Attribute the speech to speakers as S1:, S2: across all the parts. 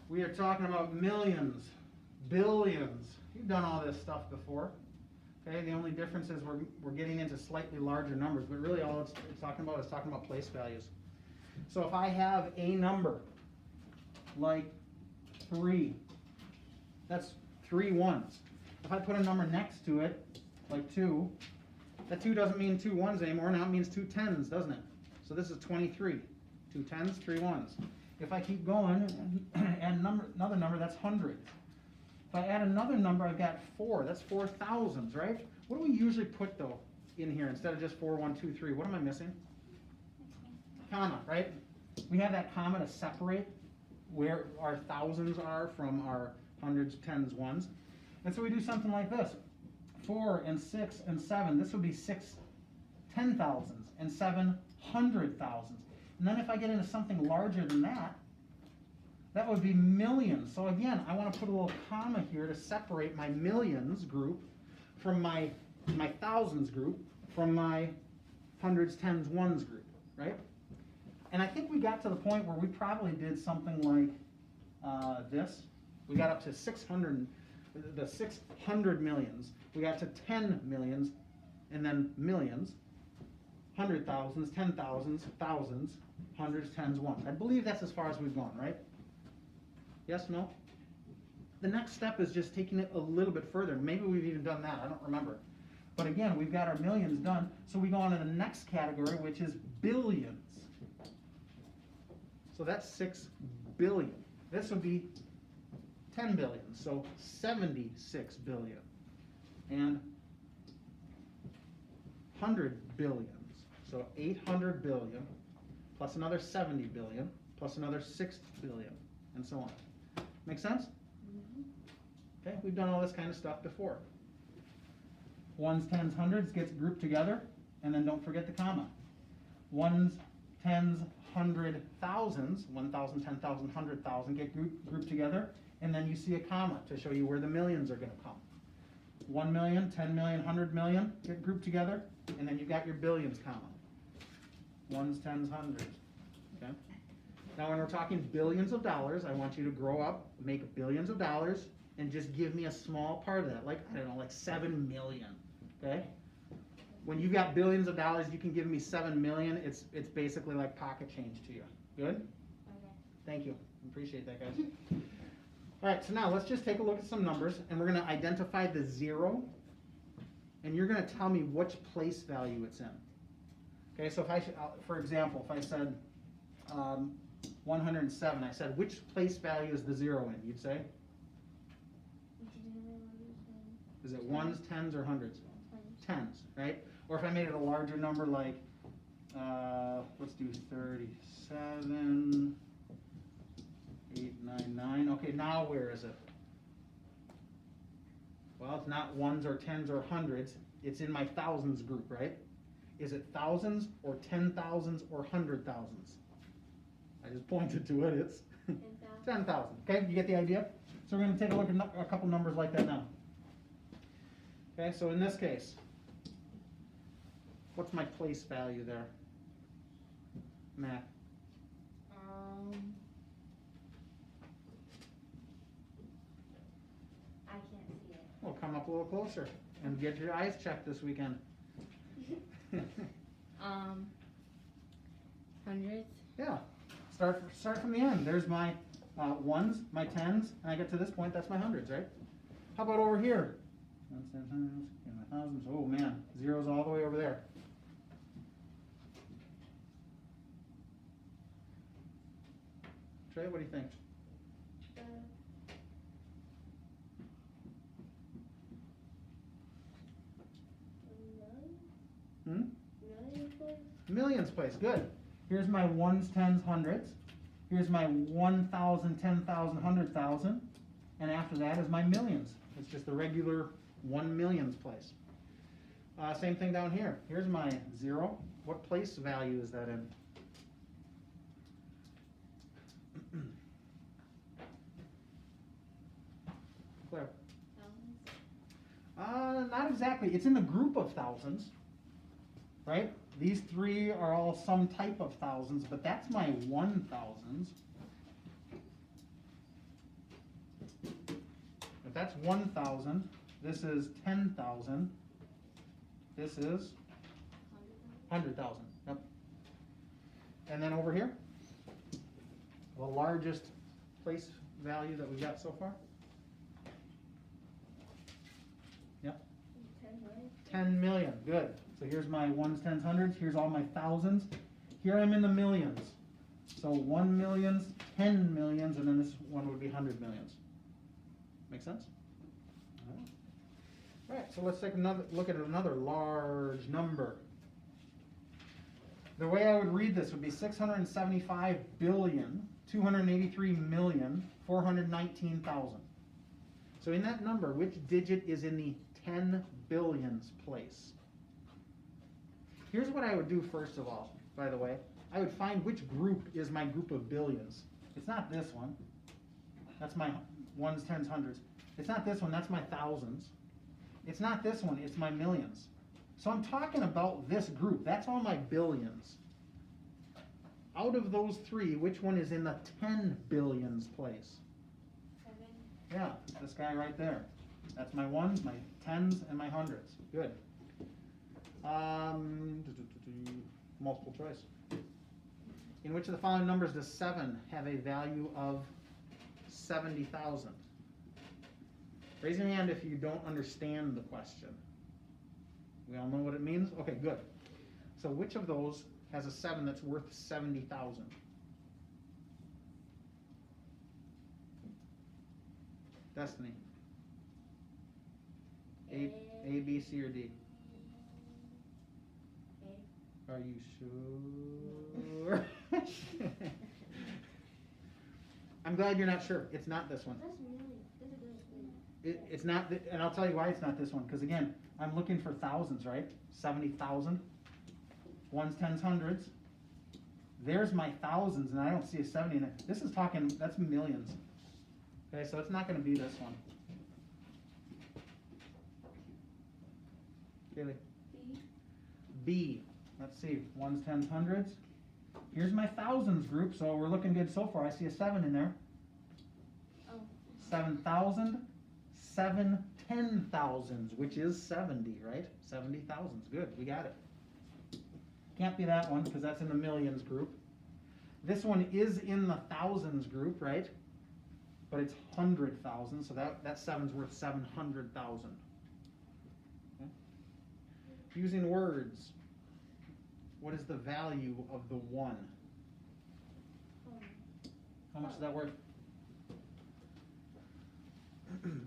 S1: We are talking about millions, billions. You've done all this stuff before. Okay, the only difference is we're getting into slightly larger numbers, but really all it's talking about is talking about place values. So if I have a number like 3, that's 3 ones. If I put a number next to it, like 2, that 2 doesn't mean 2 ones anymore, now it means 2 tens, doesn't it? So this is 23. 2 tens, 3 ones. If I keep going and add another number, that's hundreds. If I add another number, I've got 4. That's 4 thousands, right? What do we usually put, though, in here instead of just 4, 1, 2, 3? What am I missing? Comma, right? We have that comma to separate where our thousands are from our hundreds, tens, ones. And so we do something like this. 4 and 6 and 7. This would be 6 ten thousands and 7 hundred thousands. And then if I get into something larger than that, that would be millions. So again, I want to put a little comma here to separate my millions group from my thousands group from my hundreds, tens, ones group, right? And I think we got to the point where we probably did something like this. We got up to 600, the 600 millions. We got to 10 millions, and then millions, hundred thousands, 10,000s, thousands, hundreds, tens, ones. I believe that's as far as we've gone, right? Yes, no? The next step is just taking it a little bit further. Maybe we've even done that, I don't remember. But again, we've got our millions done, so we go on to the next category, which is billions. So that's 6 billion. This would be 10 billion, so 76 billion. And 100 billions, so 800 billion, plus another 70 billion, plus another 6 billion, and so on. Make sense? Mm-hmm. Okay, we've done all this kind of stuff before. Ones, tens, hundreds gets grouped together, and then don't forget the comma. Ones, tens, hundred, thousands, 1,000, 10,000, 100,000 get grouped together, and then you see a comma to show you where the millions are going to come. 1 million, 10 million, 100 million get grouped together, and then you've got your billions comma. Ones, tens, hundreds. Okay? Now when we're talking billions of dollars, I want you to grow up, make billions of dollars, and just give me a small part of that, like, I don't know, like 7 million. Okay? When you've got billions of dollars, you can give me 7 million, it's basically like pocket change to you. Good?
S2: Okay.
S1: Thank you. Appreciate that, guys. All right, so now let's just take a look at some numbers, and we're going to identify the 0, and you're going to tell me which place value it's in. Okay, so if I should, for example, if I said 107, I said, which place value is the 0 in? You'd say? Is it ones, tens, or hundreds? Tens, right? Or if I made it a larger number like, let's do 37, 899. Okay, now where is it? Well, it's not ones or tens or hundreds. It's in my thousands group, right? Is it thousands or 10,000s or 100,000s? I just pointed to it. It's 10,000. Okay, you get the idea? So we're going to take a look at a couple numbers like that now. Okay, so in this case, what's my place value there? Matt?
S2: I can't see it.
S1: Well, come up a little closer and get your eyes checked this weekend.
S2: Hundreds.
S1: Yeah, start from the end. There's my ones, my tens, and I get to this point, that's my hundreds, right? How about over here? Ones, tens, hundreds, and my thousands. Oh man, zeros all the way over there. Trey, what do you think? Millions place, good. Here's my ones, tens, hundreds. Here's my 1,000, 10,000, 100,000. And after that is my millions. It's just the regular 1 millions place. Same thing down here. Here's my 0. What place value is that in? Claire? Not exactly. It's in the group of thousands, right? These 3 are all some type of thousands, but that's my 1,000s. if that's 1,000, this is 10,000, this is 100,000, yep. And then over here, the largest place value that we've got so far? Yep. 10 million, good. So here's my ones, tens, hundreds, here's all my thousands. Here I'm in the millions. So 1 millions, 10 millions, and then this one would be 100 millions. Make sense? All right, so let's take another look at another large number. The way I would read this would be 675,283,419,000. So in that number, which digit is in the 10 billions place? Here's what I would do first of all, by the way. I would find which group is my group of billions. It's not this one. That's my ones, tens, hundreds. It's not this one, that's my thousands. It's not this one, it's my millions. So I'm talking about this group. That's all my billions. Out of those three, which one is in the 10 billions place?
S2: 7.
S1: Yeah, this guy right there. That's my ones, my tens, and my hundreds. Good. Multiple choice. In which of the following numbers does 7 have a value of 70,000? Raise your hand if you don't understand the question. We all know what it means? Okay, good. So which of those has a 7 that's worth 70,000? Destiny. A, B, C, or D? Are you sure? I'm glad you're not sure. It's not this one.
S2: That's million.
S1: It's not, and I'll tell you why it's not this one. Because again, I'm looking for thousands, right? 70,000. Ones, tens, hundreds. There's my thousands, and I don't see a 70 in it. This is talking, that's millions. Okay, so it's not going to be this one. Kaylee. B. Let's see, ones, tens, hundreds. Here's my thousands group, so we're looking good so far. I see a 7 in there.
S2: Oh.
S1: 7,000, 7 10,000s, which is 70, right? 70,000s, good, we got it. Can't be that one, because that's in the millions group. This one is in the thousands group, right? But it's 100,000, so that 7's worth 700,000. Okay. Using words. What is the value of the 1? How much is that worth?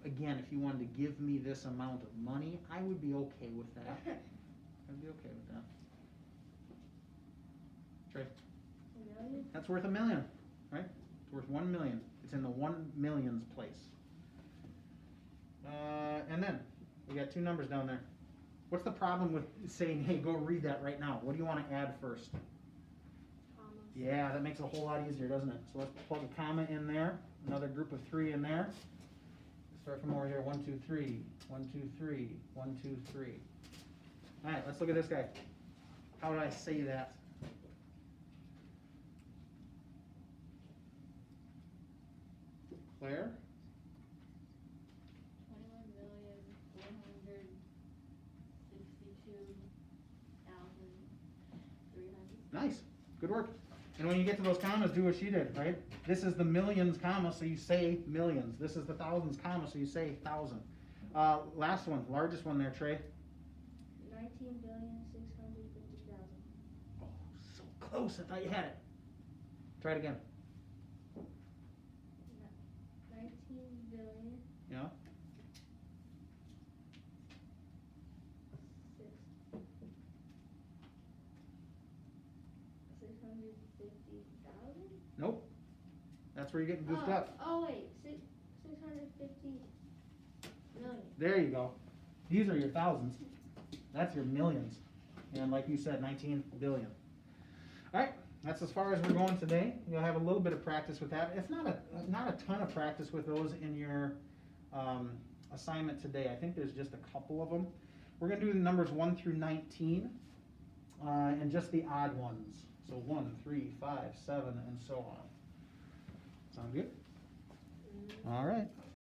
S1: Again, if you wanted to give me this amount of money, I would be okay with that. I'd be okay with that. Trey?
S2: $1 million?
S1: That's worth $1 million, right? It's worth 1 million. It's in the 1 millions place. And then, we got 2 numbers down there. What's the problem with saying, hey, go read that right now? What do you want to add first?
S2: Commas.
S1: Yeah, that makes it a whole lot easier, doesn't it? So let's plug a comma in there, another group of 3 in there. Start from over here, 1, 2, 3, 1, 2, 3, 1, 2, 3. All right, let's look at this guy. How do I say that? Claire?
S2: 21,462,300.
S1: Nice, good work. And when you get to those commas, do what she did, right? This is the millions comma, so you say millions. This is the thousands comma, so you say thousand. Last one, largest one there, Trey.
S2: 19,650,000.
S1: Oh, so close, I thought you had it. Try it again.
S2: 19 billion.
S1: Yeah?
S2: 650,000.
S1: Nope. That's where you're getting goofed up.
S2: Oh wait, 650 million.
S1: There you go. These are your thousands. That's your millions. And like you said, 19 billion. All right, that's as far as we're going today. You'll have a little bit of practice with that. It's not a ton of practice with those in your assignment today. I think there's just a couple of them. We're going to do the numbers 1 through 19 and just the odd ones. So 1, 3, 5, 7, and so on. Sound good? All right.